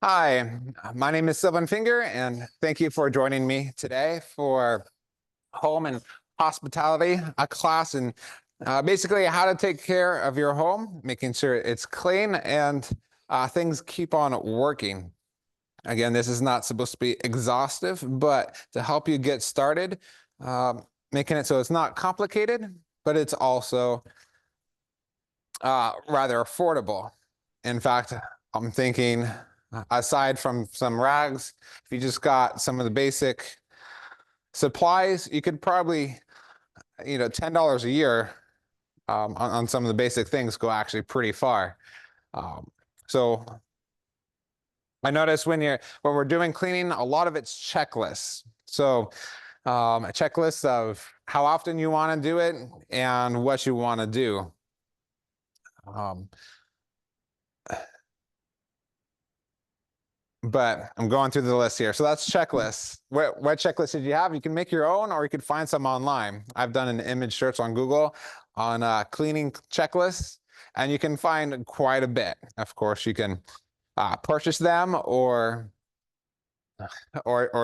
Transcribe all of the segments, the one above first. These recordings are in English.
Hi, my name is Sylvan Finger, and thank you for joining me today for Home and Hospitality, a class in basically how to take care of your home, making sure it's clean and things keep on working. Again, this is not supposed to be exhaustive, but to help you get started, making it so it's not complicated, but it's also rather affordable. In fact, I'm thinking, aside from some rags, if you just got some of the basic supplies, you could probably, $10 a year on some of the basic things go actually pretty far. So I notice when we're doing cleaning, a lot of it's checklists. So a checklist of how often you want to do it and what you want to do. Um, But I'm going through the list here. So that's checklists. What checklist did you have? You can make your own or you could find some online. I've done an image search on Google on cleaning checklists, and you can find quite a bit. Of course, you can purchase them or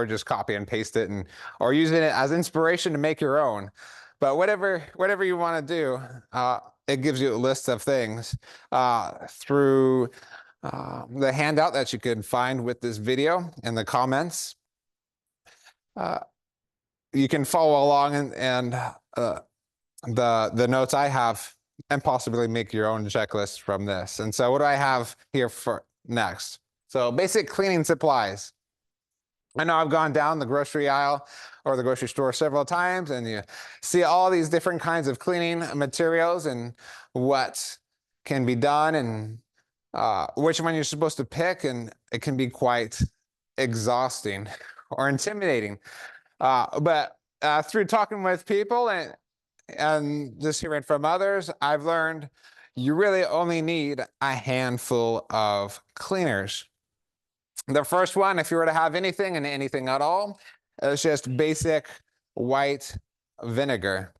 just copy and paste it and or using it as inspiration to make your own. But whatever you want to do, it gives you a list of things through the handout that you can find with this video in the comments. You can follow along and the notes I have and possibly make your own checklist from this. And so what do I have here for next? So basic cleaning supplies. I know I've gone down the grocery aisle or the grocery store several times, and you see all these different kinds of cleaning materials and what can be done and which one you're supposed to pick, and it can be quite exhausting or intimidating. But through talking with people and just hearing from others, I've learned you really only need a handful of cleaners. The first one, if you were to have anything and anything at all, is just basic white vinegar,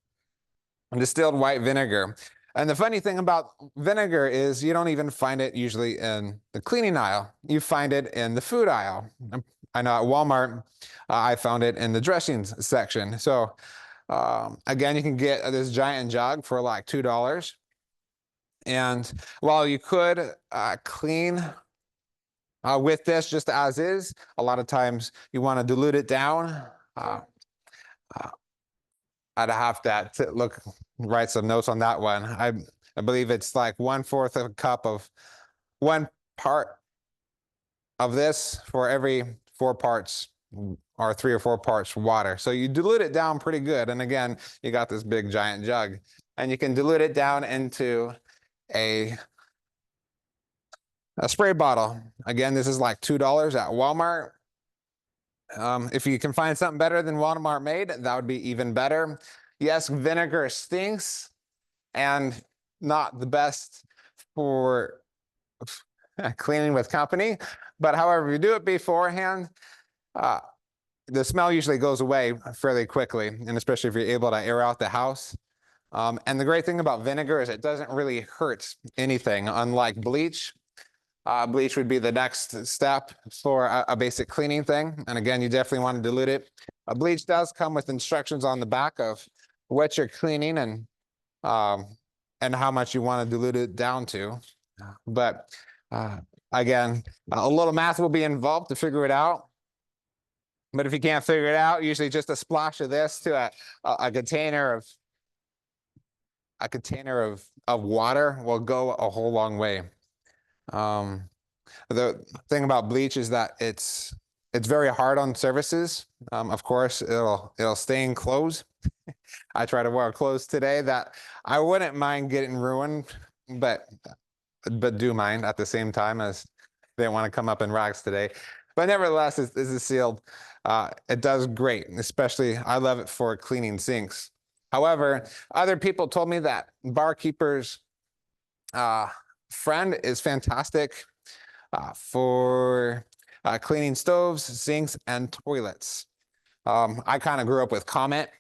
distilled white vinegar. And the funny thing about vinegar is you don't even find it usually in the cleaning aisle. You find it in the food aisle. I know at Walmart, I found it in the dressings section. So again, you can get this giant jug for like $2. And while you could clean with this just as is, a lot of times you want to dilute it down. Uh, uh, I'd have to write some notes on that one. I believe it's like 1/4 of a cup of 1 part of this for every 4 parts or 3 or 4 parts water. So you dilute it down pretty good. And again, you got this big giant jug, and you can dilute it down into a spray bottle. Again, this is like $2 at Walmart. If you can find something better than Walmart made, that would be even better. Yes, vinegar stinks and not the best for cleaning with company. But however you do it beforehand, the smell usually goes away fairly quickly, and especially if you're able to air out the house. And the great thing about vinegar is it doesn't really hurt anything, unlike bleach. Bleach would be the next step for a basic cleaning thing. And again, you definitely want to dilute it. Bleach does come with instructions on the back of what you're cleaning and how much you want to dilute it down to. But again, a little math will be involved to figure it out. But if you can't figure it out, usually just a splash of this to a container of water will go a whole long way. The thing about bleach is that it's very hard on surfaces. Of course, it'll stain clothes. I try to wear clothes today that I wouldn't mind getting ruined, but do mind at the same time as they want to come up in rags today. But nevertheless, this is sealed. It does great, especially I love it for cleaning sinks. However, other people told me that barkeepers friend is fantastic for cleaning stoves, sinks, and toilets. I kind of grew up with Comet,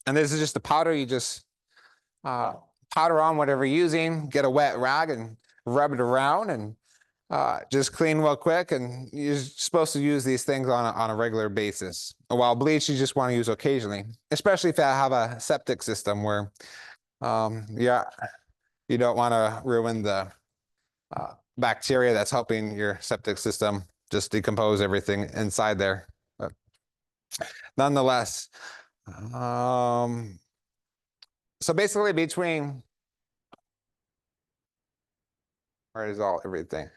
and this is just a powder. You just powder on whatever you're using, get a wet rag and rub it around, and just clean real quick, and you're supposed to use these things on a regular basis. While bleach, you just want to use occasionally, especially if you have a septic system where, yeah, you don't want to ruin the bacteria that's helping your septic system just decompose everything inside there. But nonetheless, so basically between, where is all everything?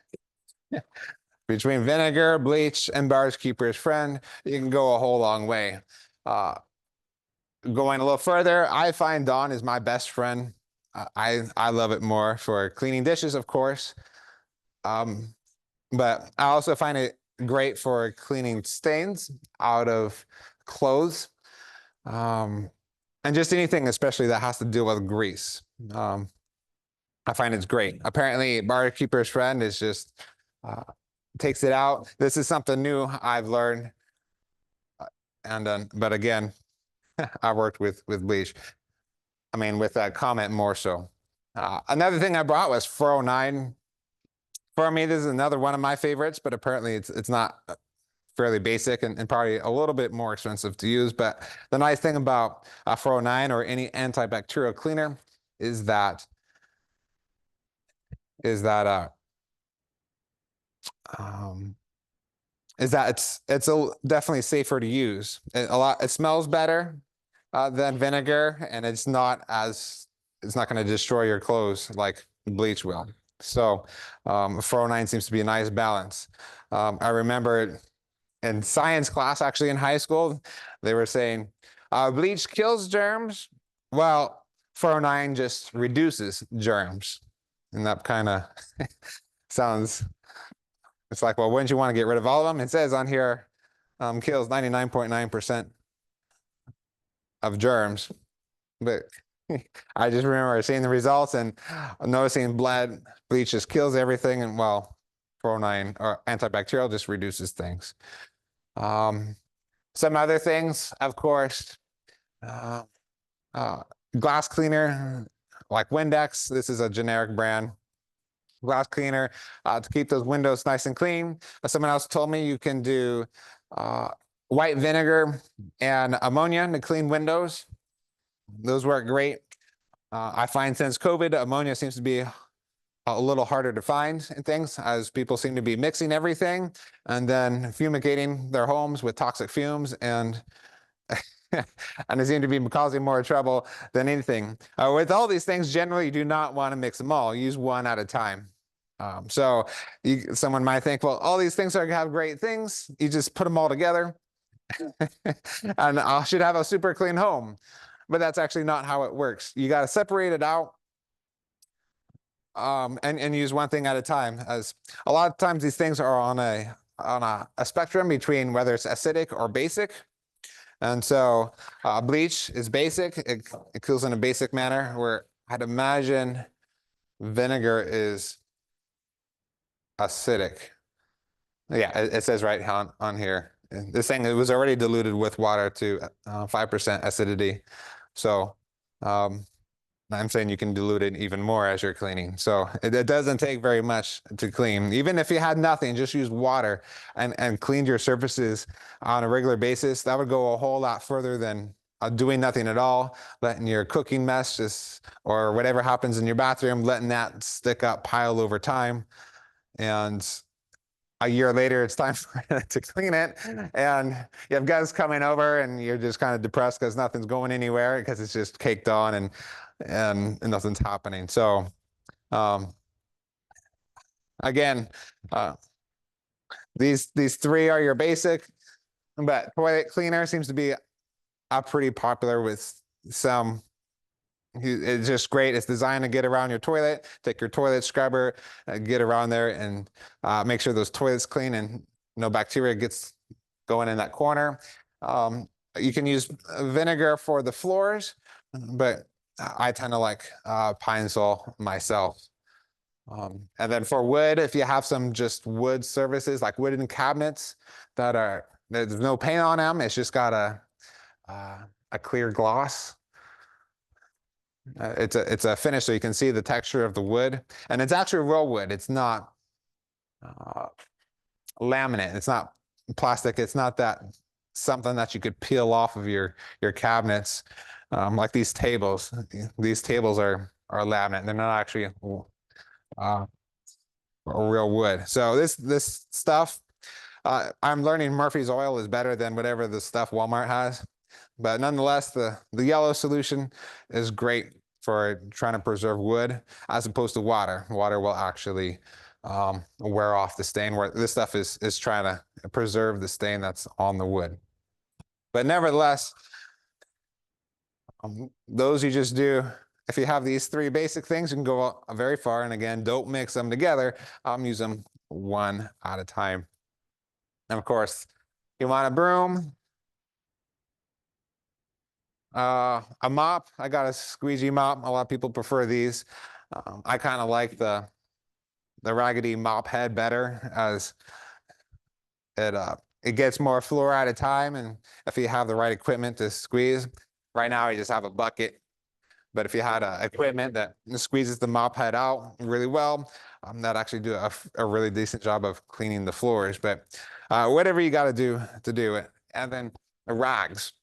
Between vinegar, bleach, and Barkeeper's Friend, you can go a whole long way. Going a little further, I find Dawn is my best friend. I love it more for cleaning dishes, of course. But I also find it great for cleaning stains out of clothes. And just anything, especially that has to do with grease. I find it's great. Apparently, Barkeeper's Friend is just takes it out. This is something new I've learned. And but again, I worked with bleach. I mean, with that comment more so. Another thing I brought was 409. For me, this is another one of my favorites, but apparently it's not fairly basic and probably a little bit more expensive to use. But the nice thing about 409 or any antibacterial cleaner is that it's definitely safer to use. It smells better than vinegar, and it's not going to destroy your clothes like bleach will. So 409 seems to be a nice balance. I remember in science class, actually in high school, they were saying bleach kills germs. Well, 409 just reduces germs, and that kind of sounds. It's like, well, wouldn't you want to get rid of all of them? It says on here, kills 99.9% of germs, but I just remember seeing the results and noticing bleach just kills everything, and well, 409 or antibacterial just reduces things. Some other things, of course, glass cleaner like Windex. This is a generic brand. Glass cleaner to keep those windows nice and clean. Someone else told me you can do white vinegar and ammonia to clean windows. Those work great. I find since COVID, ammonia seems to be a little harder to find in things, as people seem to be mixing everything and then fumigating their homes with toxic fumes, and and they seem to be causing more trouble than anything. With all these things, generally, you do not want to mix them all. Use one at a time. So someone might think, well, all these things have great things. You just put them all together and I should have a super clean home. But that's actually not how it works. You got to separate it out and use one thing at a time. As a lot of times these things are on a spectrum between whether it's acidic or basic. And so bleach is basic. It cools in a basic manner, where I'd imagine vinegar is acidic. Yeah, it says right on here. This thing, it was already diluted with water to 5% acidity. So I'm saying you can dilute it even more as you're cleaning. So it doesn't take very much to clean. Even if you had nothing, just use water and cleaned your surfaces on a regular basis. That would go a whole lot further than doing nothing at all, letting your cooking mess just, or whatever happens in your bathroom, letting that stick up, pile over time. And a year later, it's time to clean it. And you have guys coming over and you're just kind of depressed because nothing's going anywhere because it's just caked on and nothing's happening. So again, these three are your basic, but toilet cleaner seems to be pretty popular with some. It's just great. It's designed to get around your toilet. Take your toilet scrubber, get around there, and make sure those toilets clean and no bacteria gets going in that corner. You can use vinegar for the floors, but I tend to like Pine Sol myself. And then for wood, if you have some just wood surfaces like wooden cabinets there's no paint on them, it's just got a clear gloss. It's a finish, so you can see the texture of the wood, and it's actually real wood. It's not laminate. It's not plastic. It's not that something that you could peel off of your cabinets, like these tables. These tables are laminate. They're not actually real wood. So this stuff, I'm learning Murphy's oil is better than whatever the stuff Walmart has. But nonetheless, the yellow solution is great for trying to preserve wood as opposed to water. Water will actually wear off the stain, where this stuff is trying to preserve the stain that's on the wood. But nevertheless, those you just do, if you have these three basic things, you can go very far. And again, don't mix them together. Use them one at a time. And of course, you want a broom, a mop. I got a squeegee mop. A lot of people prefer these. I kind of like the raggedy mop head better, as it gets more floor at a time, and if you have the right equipment to squeeze. Right now, I just have a bucket, but if you had equipment that squeezes the mop head out really well, that actually do a really decent job of cleaning the floors. But whatever you got to do it. And then the rags.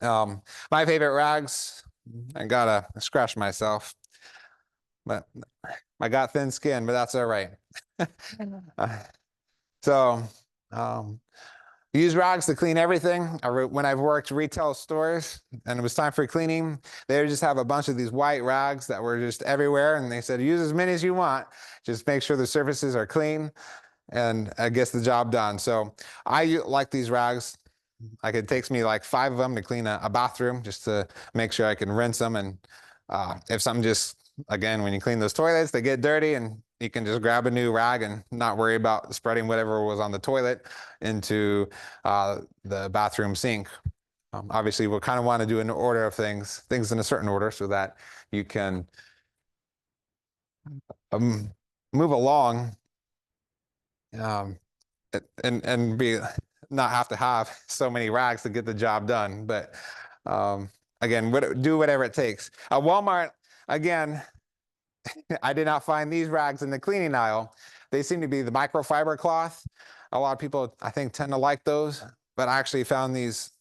My favorite rags, I gotta scratch myself, but I got thin skin, but that's all right. So use rags to clean everything. When I've worked retail stores and it was time for cleaning, they would just have a bunch of these white rags that were just everywhere. And they said, use as many as you want. Just make sure the surfaces are clean, and it gets the job done. So I like these rags. Like, it takes me like 5 of them to clean a bathroom, just to make sure I can rinse them. And if something just, again, when you clean those toilets, they get dirty, and you can just grab a new rag and not worry about spreading whatever was on the toilet into the bathroom sink. Obviously, we'll kind of want to do an order of things in a certain order, so that you can move along and be not have to have so many rags to get the job done. But again, do whatever it takes. At Walmart, again, I did not find these rags in the cleaning aisle. They seem to be the microfiber cloth. A lot of people, I think, tend to like those, but I actually found these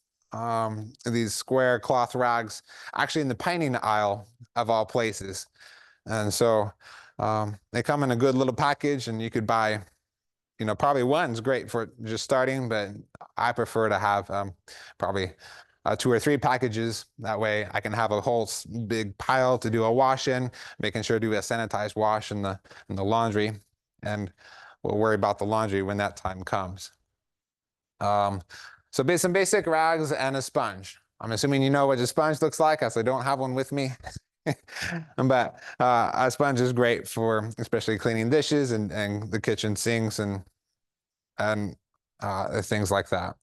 square cloth rags actually in the painting aisle, of all places. And so they come in a good little package, and you could buy, probably one's great for just starting, but I prefer to have probably 2 or 3 packages. That way I can have a whole big pile to do a wash in, making sure to do a sanitized wash in the laundry, and we'll worry about the laundry when that time comes. So some basic rags and a sponge. I'm assuming you know what a sponge looks like, as I don't have one with me. But a sponge is great for especially cleaning dishes and the kitchen sinks and things like that.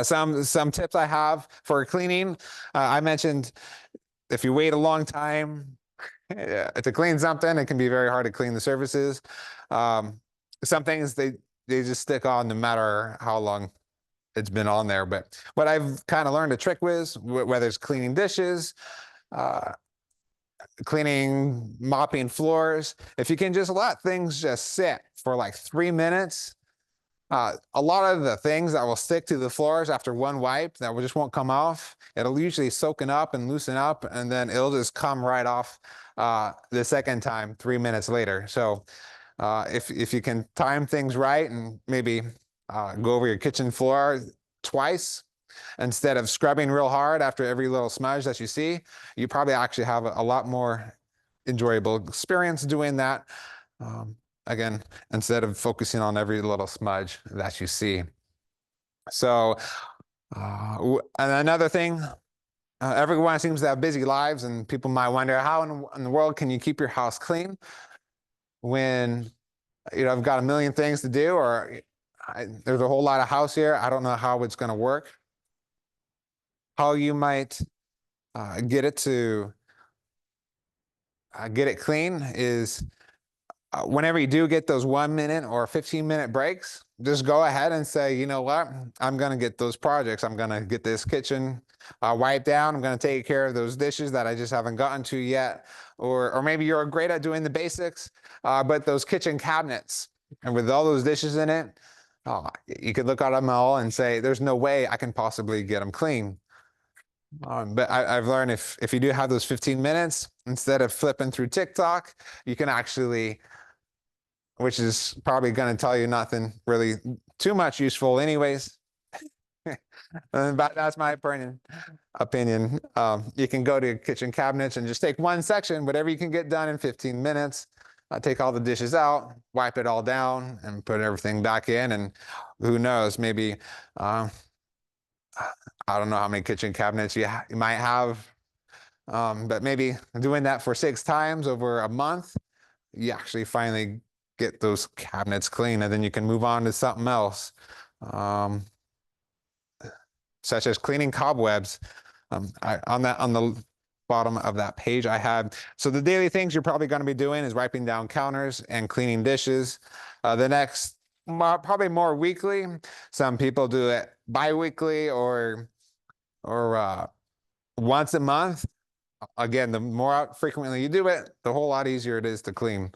Some tips I have for cleaning. I mentioned if you wait a long time to clean something, it can be very hard to clean the surfaces. Some things they just stick on no matter how long it's been on there. But what I've kind of learned a trick with, whether it's cleaning dishes, mopping floors, if you can just let things just sit for like 3 minutes, a lot of the things that will stick to the floors after one wipe that just won't come off, it'll usually soak up and loosen up, and then it'll just come right off the second time 3 minutes later. So if you can time things right, and maybe go over your kitchen floor twice instead of scrubbing real hard after every little smudge that you see, you probably actually have a lot more enjoyable experience doing that. Again, instead of focusing on every little smudge that you see. So, and another thing, everyone seems to have busy lives, and people might wonder, how in the world can you keep your house clean when I've got a million things to do, or there's a whole lot of house here. I don't know how it's going to work. How you might get it clean is, whenever you do get those 1 minute or 15-minute breaks, just go ahead and say, you know what, I'm going to get those projects. I'm going to get this kitchen wiped down. I'm going to take care of those dishes that I just haven't gotten to yet. Or maybe you're great at doing the basics, but those kitchen cabinets, And with all those dishes in it, you could look at them all and say, there's no way I can possibly get them clean. But I've learned if you do have those 15 minutes, instead of flipping through TikTok, you can actually, which is probably going to tell you nothing really too much useful anyways. But that's my opinion. You can go to kitchen cabinets and just take one section, whatever you can get done in 15 minutes. Take all the dishes out, wipe it all down, and put everything back in. And who knows, maybe I don't know how many kitchen cabinets you might have, but maybe doing that for 6 times over a month, you actually finally get those cabinets clean, and then you can move on to something else. Such as cleaning cobwebs. On the bottom of that page I have. So the daily things you're probably going to be doing is wiping down counters and cleaning dishes. The next, probably more weekly. Some people do it bi-weekly or once a month. Again, the more frequently you do it, the whole lot easier it is to clean.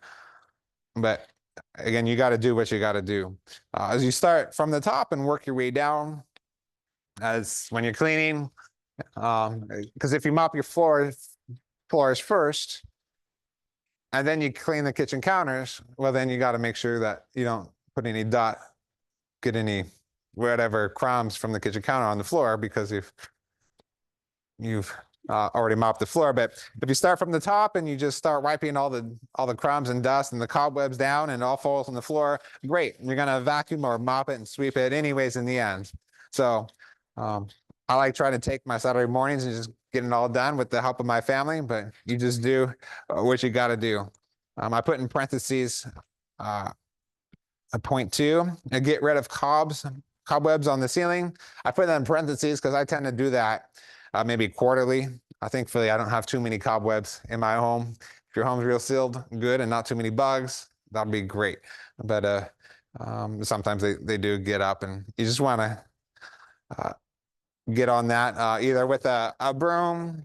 But again, you got to do what you got to do. As you start from the top and work your way down, as when you're cleaning, because if you mop your floors first, and then you clean the kitchen counters, well, then you got to make sure that you don't put any get any whatever crumbs from the kitchen counter on the floor, because you've already mopped the floor. But if you start from the top and you just start wiping all the crumbs and dust and the cobwebs down and it all falls on the floor, great. You're gonna vacuum or mop it and sweep it anyways in the end. So I like trying to take my Saturday mornings and just getting it all done with the help of my family, but you just do what you got to do. I put in parentheses a point 2, get rid of cobwebs on the ceiling. I put that in parentheses because I tend to do that maybe quarterly. Thankfully, I don't have too many cobwebs in my home. If your home's real sealed good and not too many bugs, that'd be great. But sometimes they do get up, and you just want to get on that either with a broom,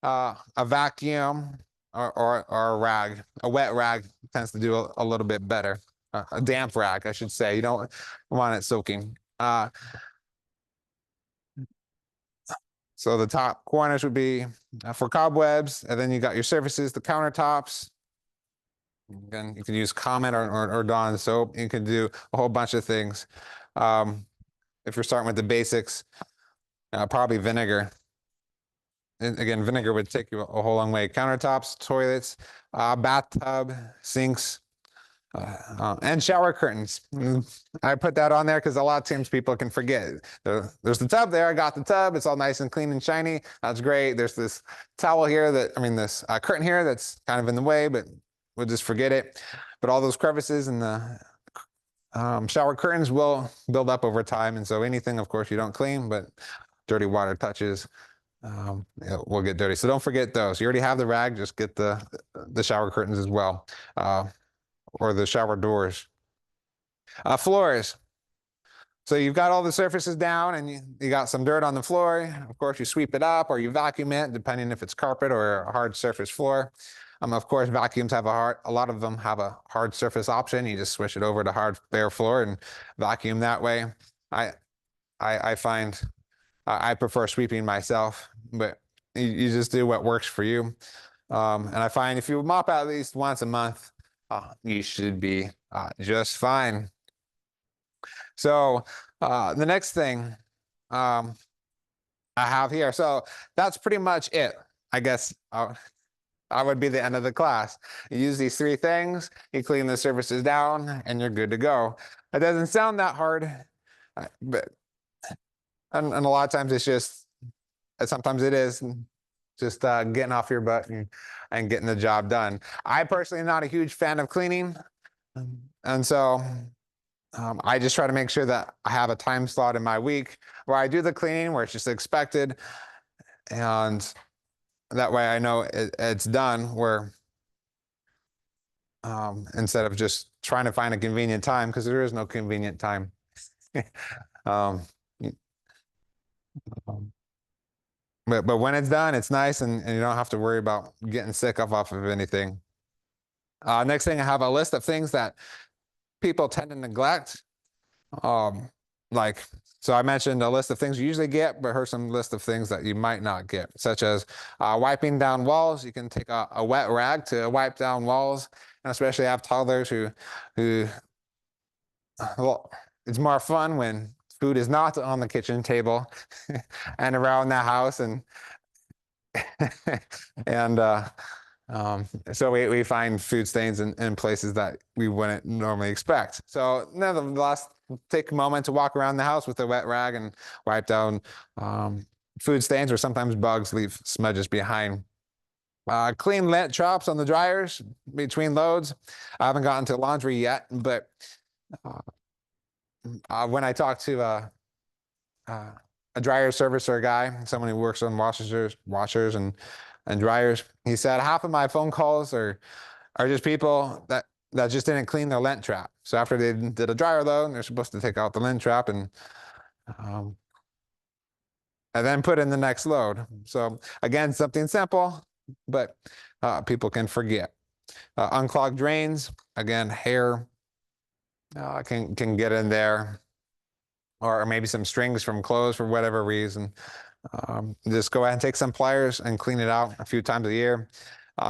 a vacuum, or a rag. A wet rag tends to do a little bit better. A damp rag, I should say. You don't want it soaking. So the top corners would be for cobwebs, and then you got your surfaces, the countertops. Again, you can use Comet or Dawn soap. You can do a whole bunch of things. If you're starting with the basics, probably vinegar. And again, vinegar would take you a whole long way. Countertops, toilets, bathtub, sinks, and shower curtains. I put that on there because a lot of times people can forget. There's the tub there. I got the tub. It's all nice and clean and shiny. That's great. There's this towel here this curtain here that's kind of in the way, but we'll just forget it. But all those crevices and the shower curtains will build up over time. And so anything, of course, you don't clean, but dirty water touches, it will get dirty. So don't forget those. You already have the rag. Just get the shower curtains as well. Or the shower doors. Floors. So you've got all the surfaces down and you got some dirt on the floor. Of course, you sweep it up or you vacuum it, depending if it's carpet or a hard surface floor. Of course, vacuums have a lot of them have a hard surface option. You just switch it over to hard bare floor and vacuum that way. I find I prefer sweeping myself, but you just do what works for you. And I find if you mop at least once a month, you should be just fine. So the next thing I have here, so that's pretty much it. I guess I would be the end of the class. You use these 3 things, you clean the surfaces down, and you're good to go. It doesn't sound that hard, but and a lot of times it's just, sometimes it is just getting off your butt and getting the job done. I personally am not a huge fan of cleaning. And so I just try to make sure that I have a time slot in my week where I do the cleaning, where it's just expected. And that way I know it's done, where instead of just trying to find a convenient time, because there is no convenient time. But when it's done, it's nice, and you don't have to worry about getting sick off of anything. Next thing, I have a list of things that people tend to neglect. Like, so I mentioned a list of things you usually get, but here's some list of things that you might not get, such as wiping down walls. You can take a wet rag to wipe down walls, and especially have toddlers who well, it's more fun when food is not on the kitchen table and around the house, and and so we find food stains in places that we wouldn't normally expect. So nevertheless, take a moment to walk around the house with a wet rag and wipe down food stains, or sometimes bugs leave smudges behind. Clean lint chops on the dryers between loads. I haven't gotten to laundry yet, but when I talk to a dryer servicer guy, someone who works on washers and dryers, he said half of my phone calls are just people that just didn't clean their lint trap. So after they did a dryer load, they're supposed to take out the lint trap and then put in the next load. So again, something simple, but people can forget. Unclogged drains, again, hair can get in there, or maybe some strings from clothes for whatever reason. Just go ahead and take some pliers and clean it out a few times a year.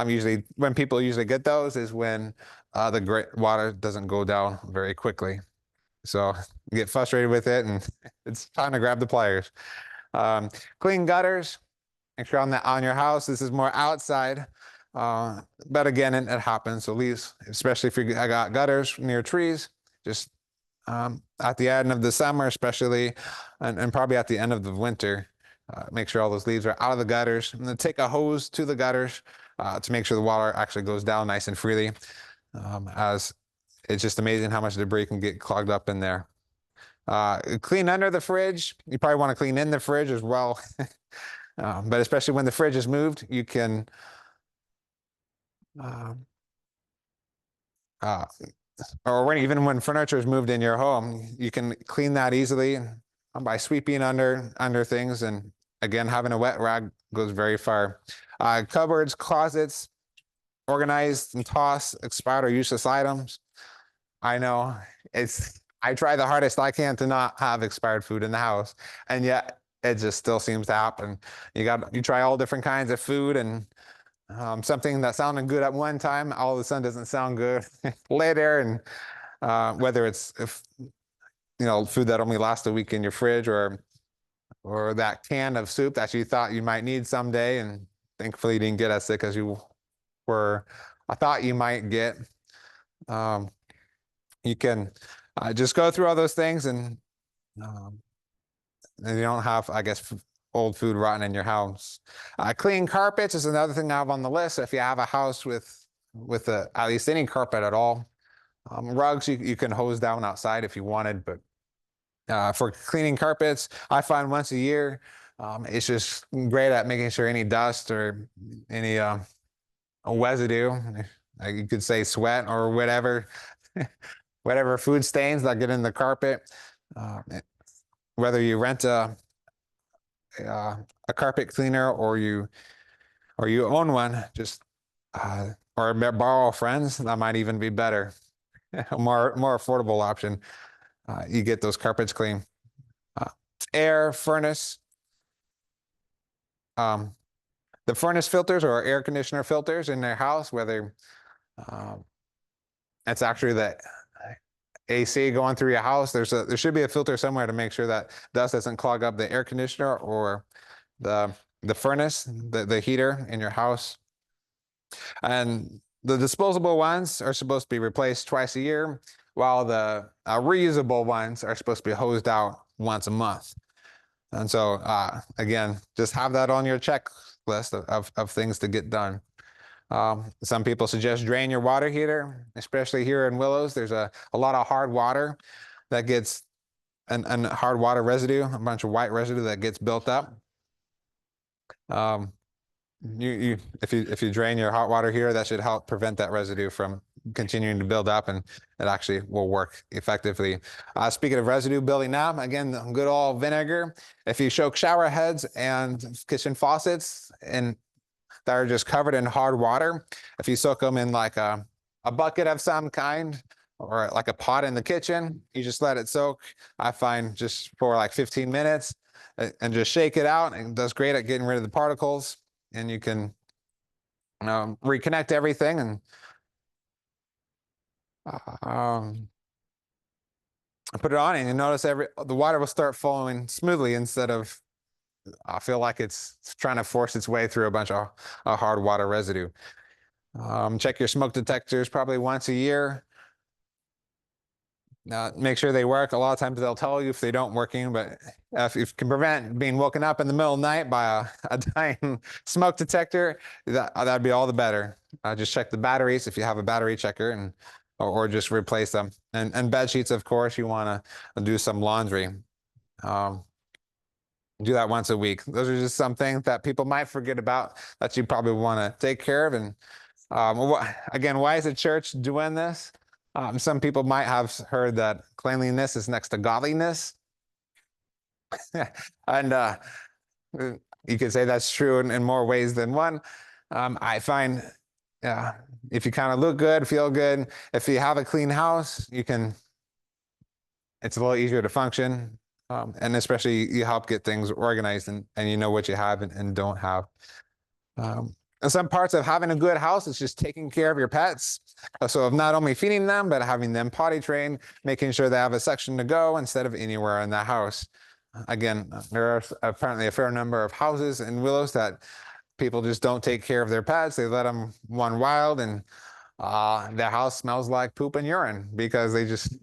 Usually, when people usually get those is when the water doesn't go down very quickly. So you get frustrated with it, and it's time to grab the pliers. Clean gutters. Make sure on your house. This is more outside, but again, it happens. So leaves, especially if you got gutters near trees, just at the end of the summer, especially, and probably at the end of the winter, make sure all those leaves are out of the gutters. And then take a hose to the gutters to make sure the water actually goes down nice and freely, as it's just amazing how much debris can get clogged up in there. Clean under the fridge. You probably want to clean in the fridge as well. But especially when the fridge is moved, you can or even when furniture is moved in your home, you can clean that easily by sweeping under things. And again, having a wet rag goes very far. Cupboards, closets, organized and toss expired or useless items. I know I try the hardest I can to not have expired food in the house, and yet it just still seems to happen. You try all different kinds of food, and something that sounded good at one time all of a sudden doesn't sound good later. And whether it's food that only lasts a week in your fridge, or that can of soup that you thought you might need someday, and thankfully you didn't get as sick as you I thought you might get. You can just go through all those things, and you don't have, I guess, old food rotten in your house. Clean carpets is another thing I have on the list. If you have a house with at least any carpet at all, rugs you can hose down outside if you wanted, but for cleaning carpets, I find once a year, it's just great at making sure any dust or any residue, you could say sweat or whatever, whatever food stains that get in the carpet. Whether you rent a carpet cleaner or you own one, just or borrow friends, that might even be better. more affordable option. You get those carpets clean. Air, furnace. The furnace filters or air conditioner filters in their house, whether it's actually the AC going through your house, there should be a filter somewhere to make sure that dust doesn't clog up the air conditioner or the furnace, the heater in your house. And the disposable ones are supposed to be replaced twice a year, while the reusable ones are supposed to be hosed out once a month. And so, again, just have that on your checklist of things to get done. Some people suggest drain your water heater, especially here in Willows. There's a lot of hard water that gets, and hard water residue, a bunch of white residue that gets built up. If you drain your hot water heater, that should help prevent that residue from continuing to build up, and it actually will work effectively. Speaking of residue building up, again, good old vinegar. If you soak shower heads and kitchen faucets and that are just covered in hard water, if you soak them in like a bucket of some kind, or like a pot in the kitchen. You just let it soak. I find just for like 15 minutes and just shake it out. And it does great at getting rid of the particles. And you can reconnect everything and um, put it on, and you notice the water will start flowing smoothly instead of I feel like it's trying to force its way through a bunch of hard water residue. Check your smoke detectors probably once a year. Make sure they work. A lot of times they'll tell you if they don't working, but if you can prevent being woken up in the middle of the night by a dying smoke detector, that'd be all the better. Just check the batteries if you have a battery checker, and or just replace them. And bed sheets, of course, you want to do some laundry. Do that once a week. Those are just some things that people might forget about that you probably want to take care of. And again, why is the church doing this? Some people might have heard that cleanliness is next to godliness. And you could say that's true in more ways than one. I find if you kind of look good, feel good, if you have a clean house, it's a little easier to function. And especially you help get things organized and you know what you have and don't have. And some parts of having a good house is just taking care of your pets. So of not only feeding them, but having them potty trained, making sure they have a section to go instead of anywhere in the house. Again, there are apparently a fair number of houses in Willows that people just don't take care of their pets. They let them run wild, and their house smells like poop and urine because they just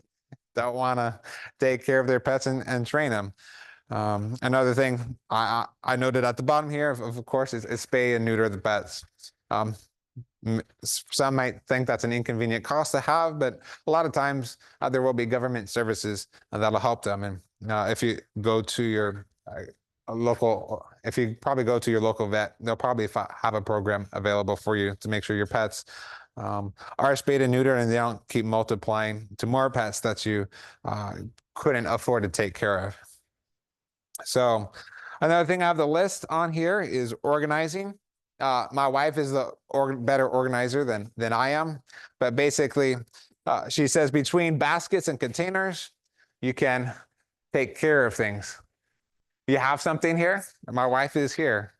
don't want to take care of their pets and train them. Another thing I noted at the bottom here, of course, is spay and neuter the pets. Some might think that's an inconvenient cost to have, but a lot of times there will be government services that'll help them. And if you go to your if you probably go to your local vet, they'll probably have a program available for you to make sure your pets are spayed and neutered and they don't keep multiplying to more pets that you couldn't afford to take care of. So another thing I have the list on here is organizing. My wife is the better organizer than I am, but basically she says between baskets and containers, you can take care of things. You have something here? My wife is here.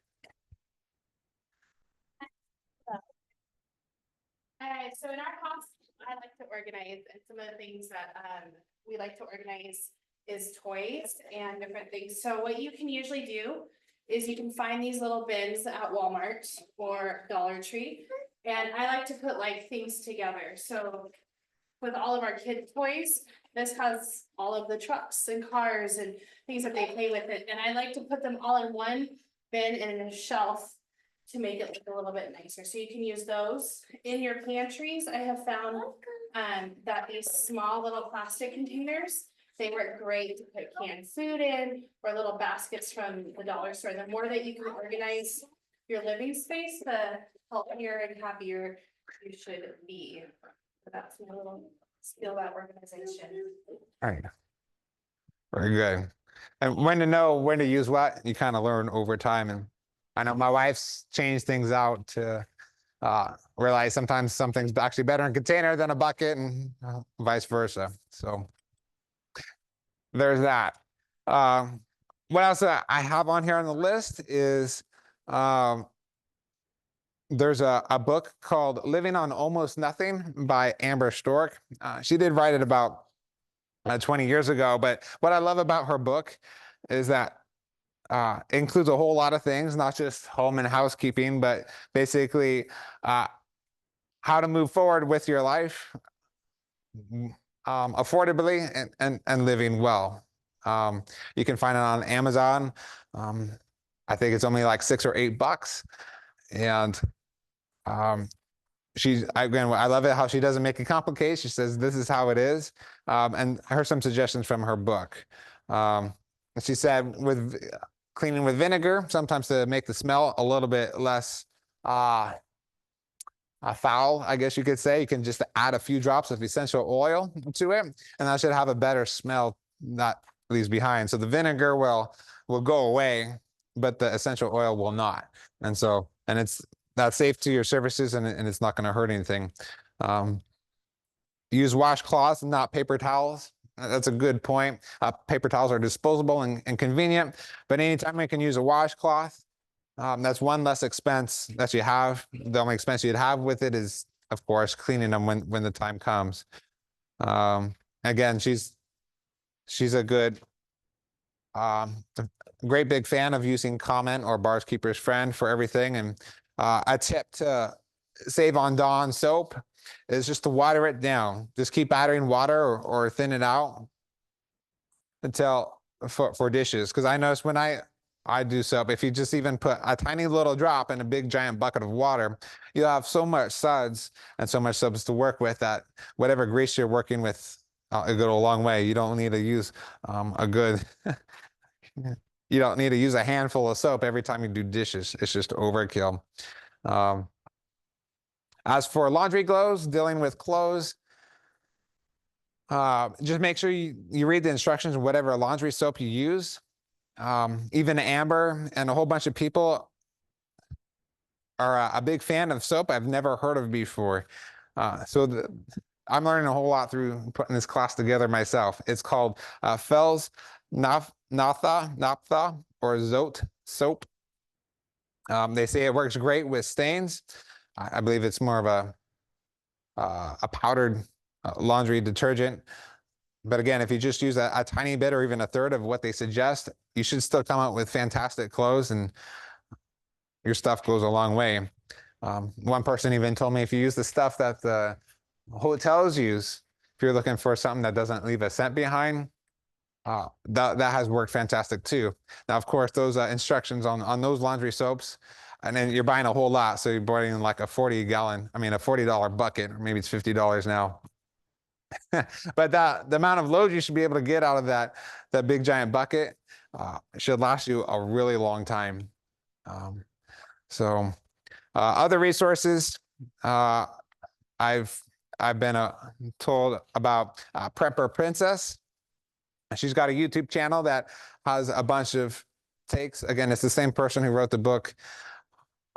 So in our house, I like to organize, and some of the things that we like to organize is toys and different things. So what you can usually do is you can find these little bins at Walmart or Dollar Tree, and I like to put like things together. So with all of our kid toys, this has all of the trucks and cars and things that they play with it, and I like to put them all in one bin and in a shelf to make it look a little bit nicer. So you can use those in your pantries. I have found that these small little plastic containers, they work great to put canned food in, or little baskets from the dollar store. The more that you can organize your living space, the healthier and happier you should be. So that's my little skill about organization. All right. Very good. And when to know when to use what, you kind of learn over time. And I know my wife's changed things out to realize sometimes something's actually better in a container than a bucket, and vice versa. So there's that. What else I have on here on the list is there's a book called Living on Almost Nothing by Amber Stork. She did write it about 20 years ago, but what I love about her book is that it includes a whole lot of things, not just home and housekeeping, but basically how to move forward with your life affordably and living well. You can find it on Amazon. I think it's only like $6 or $8. And I love it how she doesn't make it complicated. She says, this is how it is. And here's some suggestions from her book. She said with cleaning with vinegar, sometimes to make the smell a little bit less foul, I guess you could say. You can just add a few drops of essential oil to it, and that should have a better smell that leaves behind. So the vinegar will go away, but the essential oil will not. And that's safe to your surfaces, and it's not going to hurt anything. use washcloths and not paper towels. That's a good point. Paper towels are disposable and convenient, but anytime we can use a washcloth, that's one less expense that you have. The only expense you'd have with it is, of course, cleaning them when the time comes. Again, she's a good, great big fan of using Comment or Barkeeper's Friend for everything. And a tip to save on Dawn soap is just to water it down. Just keep adding water or thin it out until for dishes. Because I notice when I do soap, if you just even put a tiny little drop in a big giant bucket of water, you'll have so much suds and so much soaps to work with that whatever grease you're working with, it'll go a long way. You don't need to use a good, you don't need to use a handful of soap every time you do dishes. It's just overkill. As for laundry glows, dealing with clothes, just make sure you read the instructions of whatever laundry soap you use. Even Amber and a whole bunch of people are a big fan of soap I've never heard of before. I'm learning a whole lot through putting this class together myself. It's called Fells Naphtha or Zote soap. They say it works great with stains. I believe it's more of a powdered laundry detergent. But again, if you just use a tiny bit or even a third of what they suggest, you should still come out with fantastic clothes, and your stuff goes a long way. One person even told me if you use the stuff that the hotels use, if you're looking for something that doesn't leave a scent behind, that has worked fantastic too. Now, of course, those instructions on those laundry soaps, and then you're buying a whole lot, so you're buying like a $40 bucket, or maybe it's $50 now. But the amount of load you should be able to get out of that big giant bucket should last you a really long time. Other resources I've been told about Prepper Princess. She's got a YouTube channel that has a bunch of takes. Again, it's the same person who wrote the book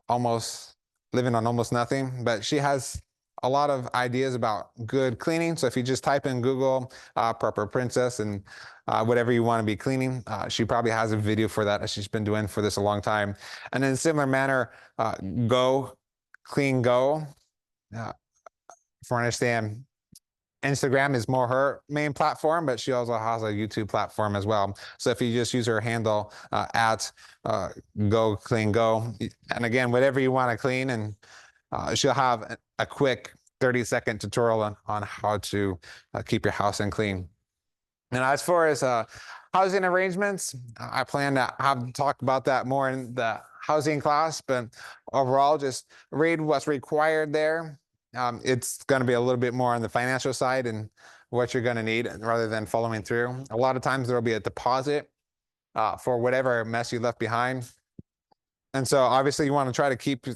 Living on Almost Nothing, but she has a lot of ideas about good cleaning. So if you just type in Google Prepper Princess and whatever you want to be cleaning, she probably has a video for that, as she's been doing for this a long time. And in a similar manner, Go Clean Go. For understand, Instagram is more her main platform, but she also has a YouTube platform as well. So if you just use her handle at Go Clean Go, and again, whatever you want to clean, and she'll have a quick 30-second tutorial on how to keep your house in clean. And as far as housing arrangements, I plan to have talked about that more in the housing class, but overall, just read what's required there. It's going to be a little bit more on the financial side and what you're going to need rather than following through. A lot of times there will be a deposit for whatever mess you left behind. And so obviously you want to try to keep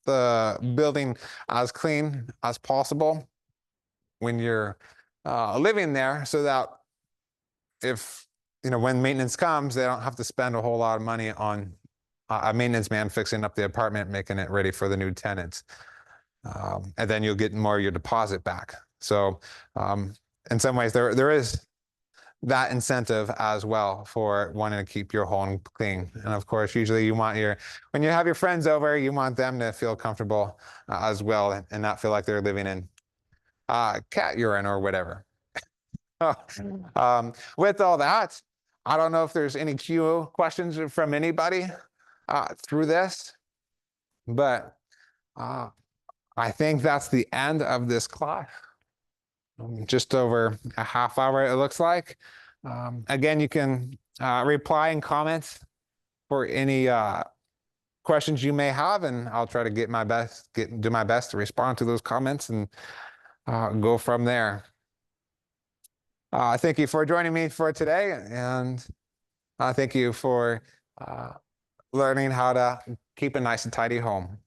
the building as clean as possible when you're living there, so that if, when maintenance comes, they don't have to spend a whole lot of money on a maintenance man fixing up the apartment, making it ready for the new tenants. And then you'll get more of your deposit back. So in some ways, there is that incentive as well for wanting to keep your home clean. And of course, usually when you have your friends over, you want them to feel comfortable as well, and not feel like they're living in cat urine or whatever. With all that, I don't know if there's any Q questions from anybody through this, but I think that's the end of this class. Just over a half hour, it looks like. Again, you can reply and comment for any questions you may have, and I'll try to do my best to respond to those comments and go from there. Thank you for joining me for today, and thank you for learning how to keep a nice and tidy home.